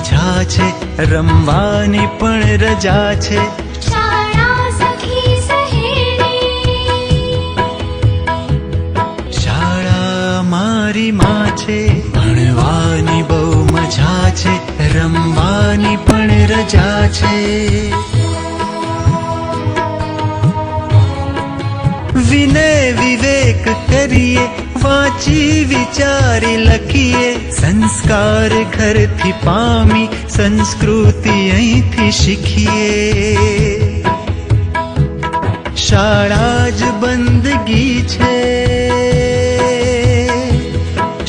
મજા છે, રમવાની પણ રજા છે. શાળા સખી સહેલી, શાળા મારી માં છે, ભણવાની બહુ મજા છે, રમવાની પણ રજા છે. વિનય વિવેક કરીએ, વાંચી વિચારી લખીએ, સંસ્કાર ઘરથી પામી, સંસ્કૃતિ અહીંથી શીખીએ. શાળા જ બંદગી છે,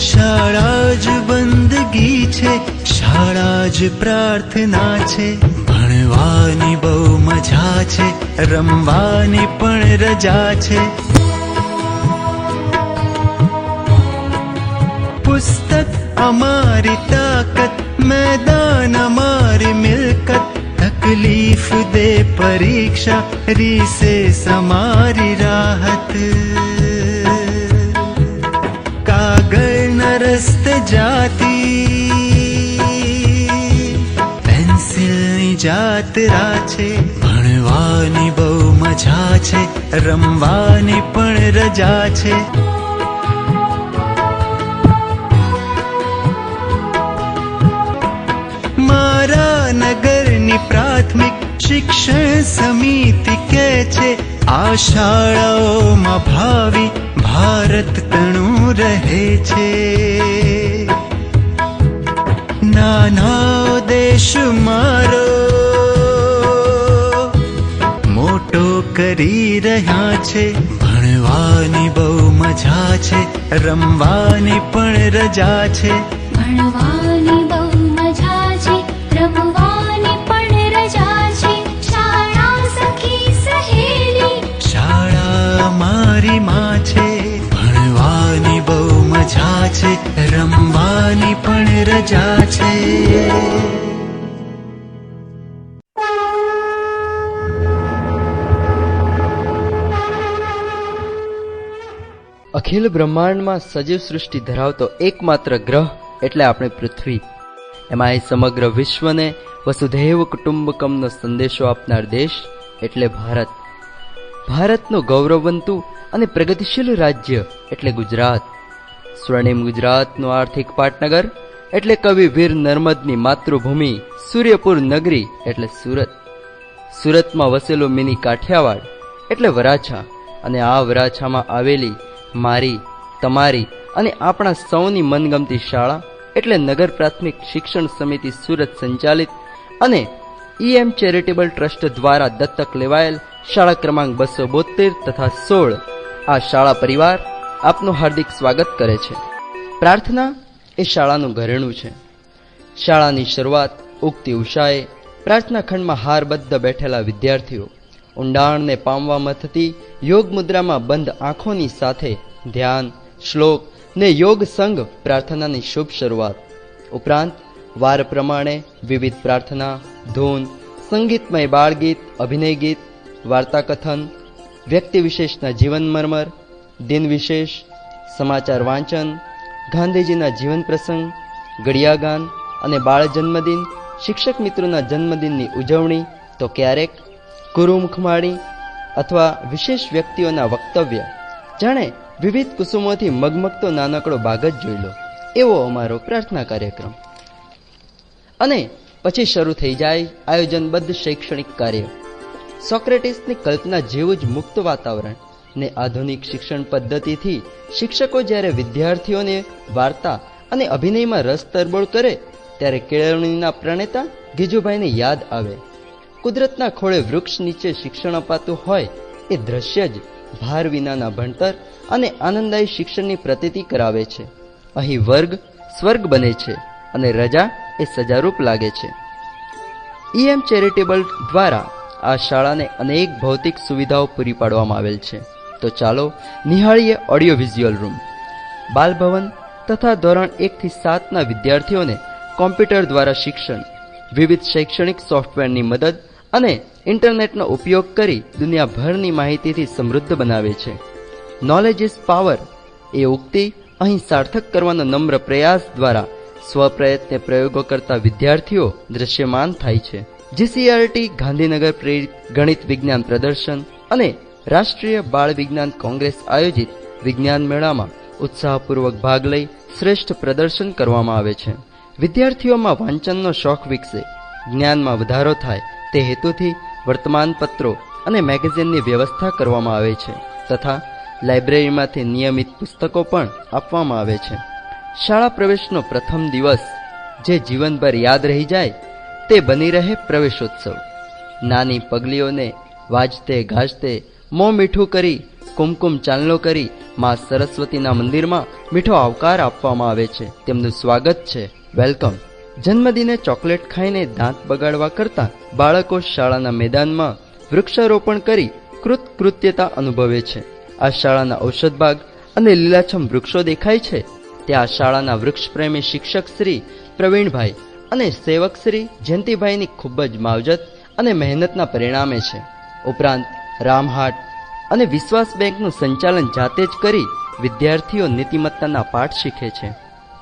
શાળા જ બંદગી છે, શાળા જ પ્રાર્થના છે. ભણવાની બહુ મજા છે, રમવાની પણ રજા છે. પુસ્તક અમારી તાકાત, મેદાન અમારી મિલકત, તકલીફ દે પરીક્ષા, રિસેસ અમારી રાહત. કાગળના રસ્તે જાતી, પેન્સિલની જાત્રા છે. ભણવાની બહુ મજા છે, રમવાની પણ રજા છે. મારા નગરની પ્રાથમિક શિક્ષણ સમિતિ કહે છે, આ શાળાઓમાં ભાવિ ભારત તણું રહે છે. નાનો દેશ મારો મોટો કરી રહ્યા છે. ભણવાની બહુ મજા છે, રમવાની પણ રજા છે. ભણવાની બહુ મજા છે, રમવાની પણ રજા છે. શાળા સખી સહેલી, શાળા મારી માં છે, ભણવાની બહુ મજા છે, રમવાની પણ રજા છે. અખિલ બ્રહ્માંડમાં સજીવ સૃષ્ટિ ધરાવતો એકમાત્ર ગ્રહ એટલે આપણી પૃથ્વી. એમાં એ સમગ્ર વિશ્વને વસુધૈવ કુટુંબકમનો સંદેશો આપનાર દેશ એટલે ભારત. ભારતનું ગૌરવવંતું અને પ્રગતિશીલ રાજ્ય એટલે ગુજરાત. સ્વર્ણિમ ગુજરાતનું આર્થિક પાટનગર એટલે કવિ વીર નર્મદની માતૃભૂમિ સૂર્યપુર નગરી એટલે સુરત. સુરતમાં વસેલું મિની કાઠિયાવાડ એટલે વરાછા, અને આ વરાછામાં આવેલી મારી, તમારી અને આપણા સૌની મનગમતી શાળા એટલે નગર પ્રાથમિક શિક્ષણ સમિતિ સુરત સંચાલિત અને EM ચેરિટેબલ ટ્રસ્ટ દ્વારા દત્તક લેવાયેલ શાળા ક્રમાંક 272 તથા 16 આ શાળા પરિવાર આપનું હાર્દિક સ્વાગત કરે છે. પ્રાર્થના એ શાળાનું ઘરેણું છે. શાળાની શરૂઆત ઉગતી ઉષાએ પ્રાર્થના ખંડમાં હારબદ્ધ બેઠેલા વિદ્યાર્થીઓ ઊંડાણને પામવામાં થતી યોગ મુદ્રામાં બંધ આંખોની સાથે ધ્યાન, શ્લોક ને યોગ સંઘ પ્રાર્થનાની શુભ શરૂઆત ઉપરાંત વાર પ્રમાણે વિવિધ પ્રાર્થના, ધૂન, સંગીતમય બાળગીત, અભિનય ગીત, વાર્તા કથન, વ્યક્તિ વિશેષના જીવન મર્મર, દિન વિશેષ, સમાચાર વાંચન, ગાંધીજીના જીવન પ્રસંગ, ગળિયાગાન અને બાળ જન્મદિન, શિક્ષક મિત્રોના જન્મદિનની ઉજવણી, તો ક્યારેક ગુરુમુખમાળી અથવા વિશેષ વ્યક્તિઓના વક્તવ્ય, જાણે વિવિધ કુસુમોથી મગમગતો નાનકડો બાગ જ જોઈ લો એવો અમારો પ્રાર્થના કાર્યક્રમ. અને પછી શરૂ થઈ જાય આયોજનબદ્ધ શૈક્ષણિક કાર્ય. સોક્રેટિસની કલ્પના જેવું જ મુક્ત વાતાવરણ ને આધુનિક શિક્ષણ પદ્ધતિથી શિક્ષકો જ્યારે વિદ્યાર્થીઓને વાર્તા અને અભિનયમાં રસ તરબોળ કરે ત્યારે કેળવણીના પ્રણેતા ગીજુભાઈને યાદ આવે. કુદરતના ખોળે વૃક્ષ નીચે શિક્ષણ અપાતું હોય એ દ્રશ્ય જ ભાર વિનાના ભણતર અને આનંદદાયી શિક્ષણની પ્રતીતિ કરાવે છે. અહીં વર્ગ સ્વર્ગ બને છે અને રજા એ સજારૂપ લાગે છે. EM ચેરિટેબલ દ્વારા આ શાળાને અનેક ભૌતિક સુવિધાઓ પૂરી પાડવામાં આવેલ છે. તો ચાલો નિહાળીએ ઓડિયો વિઝ્યુઅલ રૂમ. બાલભવન તથા ધોરણ 1 થી 7 ના વિદ્યાર્થીઓને કોમ્પ્યુટર દ્વારા શિક્ષણ, વિવિધ શૈક્ષણિક સોફ્ટવેરની મદદ અને ઇન્ટરનેટનો ઉપયોગ કરી દુનિયાભરની માહિતીથી સમૃદ્ધ બનાવે છે. નોલેજ ઇઝ પાવર એ ઉક્તિ અહીં સાર્થક કરવાનો નમ્ર પ્રયાસ દ્વારા સ્વપ્રયત્ને પ્રયોગો કરતા વિદ્યાર્થીઓ દ્રશ્યમાન થાય છે. જીસીઆરટી ગાંધીનગર પ્રેરિત ગણિત વિજ્ઞાન પ્રદર્શન અને રાષ્ટ્રીય બાળ વિજ્ઞાન કોંગ્રેસ આયોજિત વિજ્ઞાન મેળામાં ઉત્સાહપૂર્વક ભાગ લઈ શ્રેષ્ઠ પ્રદર્શન કરવામાં આવે છે. વિદ્યાર્થીઓમાં વાંચનનો શોખ વિકસે, જ્ઞાનમાં વધારો થાય તે હેતુથી વર્તમાનપત્રો અને મેગેઝિનની વ્યવસ્થા કરવામાં આવે છે તથા લાઇબ્રેરીમાંથી નિયમિત પુસ્તકો પણ આપવામાં આવે છે. શાળા પ્રવેશનો પ્રથમ દિવસ જે જીવનભર યાદ રહી જાય તે બની રહે પ્રવેશોત્સવ. નાની પગલીઓને વાજતે ગાજતે મોં મીઠું કરી કુમકુમ ચાંદલો કરી માં સરસ્વતીના મંદિરમાં મીઠો આવકાર આપવામાં આવે છે. તેમનું સ્વાગત છે, વેલકમ. જન્મદિને ચોકલેટ ખાઈને દાંત બગાડવા કરતા બાળકો શાળાના મેદાનમાં વૃક્ષારોપણ કરી કૃતકૃત્યતા અનુભવે છે. આ શાળાના ઔષધબાગ અને લીલાછમ વૃક્ષો દેખાય છે. ત્યાં શાળાના વૃક્ષપ્રેમી શિક્ષક શ્રી પ્રવીણભાઈ અને સેવક શ્રી જયંતિભાઈની ખૂબ જ માવજત અને મહેનતના પરિણામે છે. ઉપરાંત રામહાટ અને વિશ્વાસ બેંકનું સંચાલન જાતે જ કરી વિદ્યાર્થીઓ નીતિમત્તાના પાઠ શીખે છે.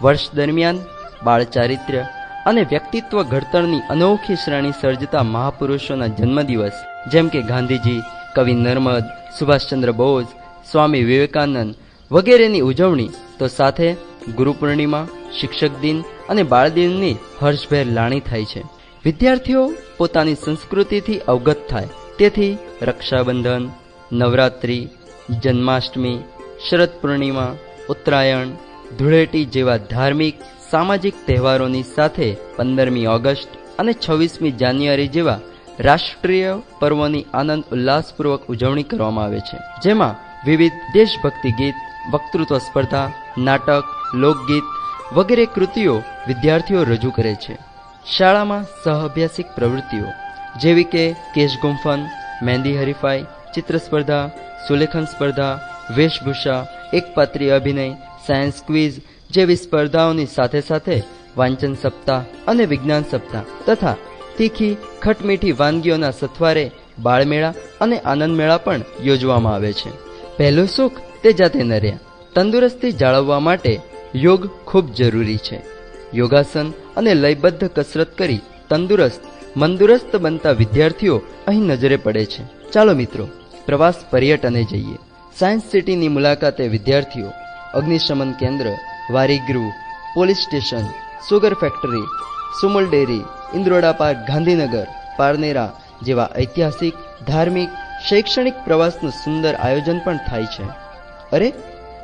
વર્ષ દરમિયાન બાળચારિત્ર્ય અને વ્યક્તિત્વ ઘડતરની અનોખી શ્રેણી સર્જતા મહાપુરુષોના જન્મદિવસ જેમ કે ગાંધીજી, કવિ નર્મદ, સુભાષચંદ્ર બોઝ, સ્વામી વિવેકાનંદ વગેરેની ઉજવણી તો સાથે ગુરુ પૂર્ણિમા, શિક્ષક દિન અને બાળ દિનની હર્ષભેર લાણી થાય છે. વિદ્યાર્થીઓ પોતાની સંસ્કૃતિથી અવગત થાય તેથી રક્ષાબંધન, નવરાત્રિ, જન્માષ્ટમી, શરદ પૂર્ણિમા, ઉત્તરાયણ, ધૂળેટી જેવા ધાર્મિક સામાજિક તહેવારોની સાથે 15મી ઓગસ્ટ અને 26મી જાન્યુઆરી જેવા રાષ્ટ્રીય પર્વોની આનંદ ઉલ્લાસપૂર્વક ઉજવણી કરવામાં આવે છે. જેમાં વિવિધ દેશભક્તિ ગીત, વક્તૃત્વ સ્પર્ધા, નાટક, લોકગીત વગેરે કૃતિઓ વિદ્યાર્થીઓ રજૂ કરે છે. શાળામાં સહઅભ્યાસિક પ્રવૃત્તિઓ જેવી કે કેશગુંફન, મહેંદી હરીફાઈ, ચિત્ર સ્પર્ધા, સુલેખન સ્પર્ધા, વેશભૂષા, એકપાત્રીય અભિનય, સાયન્સ ક્વિઝ જેવી સ્પર્ધાઓની સાથે સાથે વાંચન સપ્તાહ અને વિજ્ઞાન સપ્તાહ તથા તીખી ખટમીઠી વાનગીઓના સથવારે બાળમેળા અને આનંદ મેળા પણ યોજવામાં આવે છે. પહેલું સુખ તે જાતે ન રહ્યા. તંદુરસ્તી જાળવવા માટે યોગ ખૂબ જરૂરી છે. યોગાસન અને લયબદ્ધ કસરત કરી તંદુરસ્ત મંદુરસ્ત બનતા વિદ્યાર્થીઓ અહીં નજરે પડે છે. ચાલો મિત્રો, પ્રવાસ પર્યટને જઈએ. સાયન્સ સિટીની મુલાકાતે વિદ્યાર્થીઓ અગ્નિશમન કેન્દ્ર, વારીગૃહ, police station, sugar factory, Sumul dairy, Indroda park Gandhinagar, Parnera જેવા ઐતિહાસિક, ધાર્મિક, શૈક્ષણિક પ્રવાસનું સુંદર આયોજન પણ થાય છે. અરે,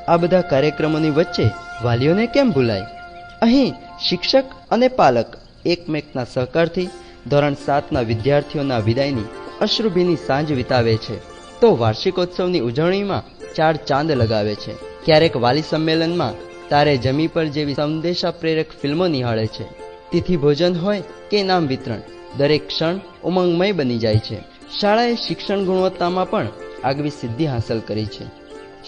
આ બધા કાર્યક્રમોની વચ્ચે વાલીઓને કેમ ભૂલાય? અહીં શિક્ષક અને પાલક એકમેકના સહકારથી ધોરણ 7ના વિદ્યાર્થીઓના વિદાયની અશ્રુભીની સાંજ વિતાવે છે તો વાર્ષિકોત્સવની ઉજવણીમાં 4 ચાંદ લગાવે છે. ક્યારેક વાલી સંમેલનમાં તારે જમી પર જેવી સંદેશા પ્રેરક ફિલ્મો નિહાળે છે. તિથિ ભોજન હોય કે ઇનામ વિતરણ, દરેક ક્ષણ ઉમંગમય બની જાય છે. શાળાએ શિક્ષણ ગુણવત્તામાં પણ આગવી સિદ્ધિ હાંસલ કરી છે.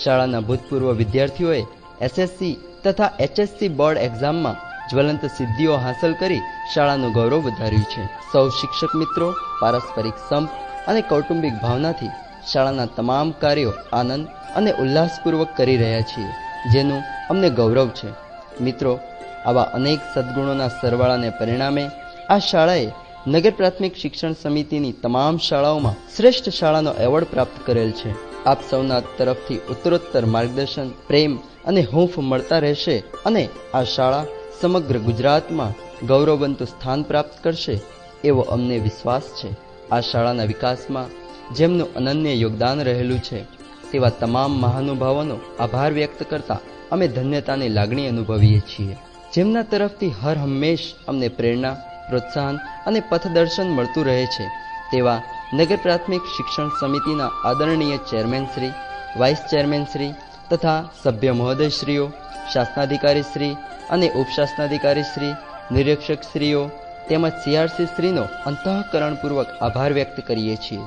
શાળાના ભૂતપૂર્વ વિદ્યાર્થીઓએ એસએસસી તથા એચએસસી બોર્ડ એક્ઝામમાં જ્વલંત સિદ્ધિઓ હાંસલ કરી શાળાનું ગૌરવ વધાર્યું છે. સૌ શિક્ષક મિત્રો પારસ્પરિક સંપ અને કૌટુંબિક ભાવનાથી શાળાના તમામ કાર્યો આનંદ અને ઉલ્લાસપૂર્વક કરી રહ્યા છીએ, જેનું અમને ગૌરવ છે. મિત્રો, આવા અનેક સદ્ગુણોના સરવાળાને પરિણામે આ શાળાએ નગર પ્રાથમિક શિક્ષણ સમિતિની તમામ શાળાઓમાં શ્રેષ્ઠ શાળાનો એવોર્ડ પ્રાપ્ત કરેલ છે. આપ સૌના તરફથી ઉત્તરોત્તર માર્ગદર્શન, પ્રેમ અને હૂંફ મળતા રહેશે અને આ શાળા સમગ્ર ગુજરાતમાં ગૌરવવંતું સ્થાન પ્રાપ્ત કરશે એવો અમને વિશ્વાસ છે. આ શાળાના વિકાસમાં જેમનું અનન્ય યોગદાન રહેલું છે તેવા તમામ મહાનુભાવોનો આભાર વ્યક્ત કરતા અમે ધન્યતાની લાગણી અનુભવીએ છીએ. જેમના તરફથી હર હંમેશ અમને પ્રેરણા, પ્રોત્સાહન અને પથદર્શન મળતું રહે છે તેવા નગર પ્રાથમિક શિક્ષણ સમિતિના આદરણીય chairman Shri, vice chairman Shri તથા સભ્ય મહોદયશ્રીઓ, શાસનાધિકારી શ્રી અને ઉપશાસનાધિકારી શ્રી, નિરીક્ષક શ્રીઓ તેમજ સીઆરસી શ્રીનો અંતઃકરણપૂર્વક આભાર વ્યક્ત કરીએ છીએ.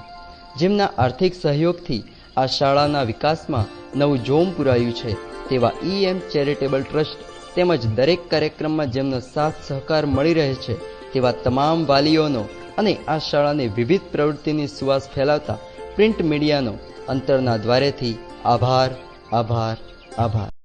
જેમના આર્થિક સહયોગથી આ શાળાના વિકાસમાં નવું જોમ પુરાયું છે તેવા EM ચેરિટેબલ ટ્રસ્ટ તેમજ દરેક કાર્યક્રમમાં જેમનો સાથ સહકાર મળી રહે છે તેવા તમામ વાલીઓનો અને આ શાળાની વિવિધ પ્રવૃત્તિની સુવાસ ફેલાવતા પ્રિન્ટ મીડિયાનો અંતરના દ્વારેથી આભાર, આભાર, આભાર.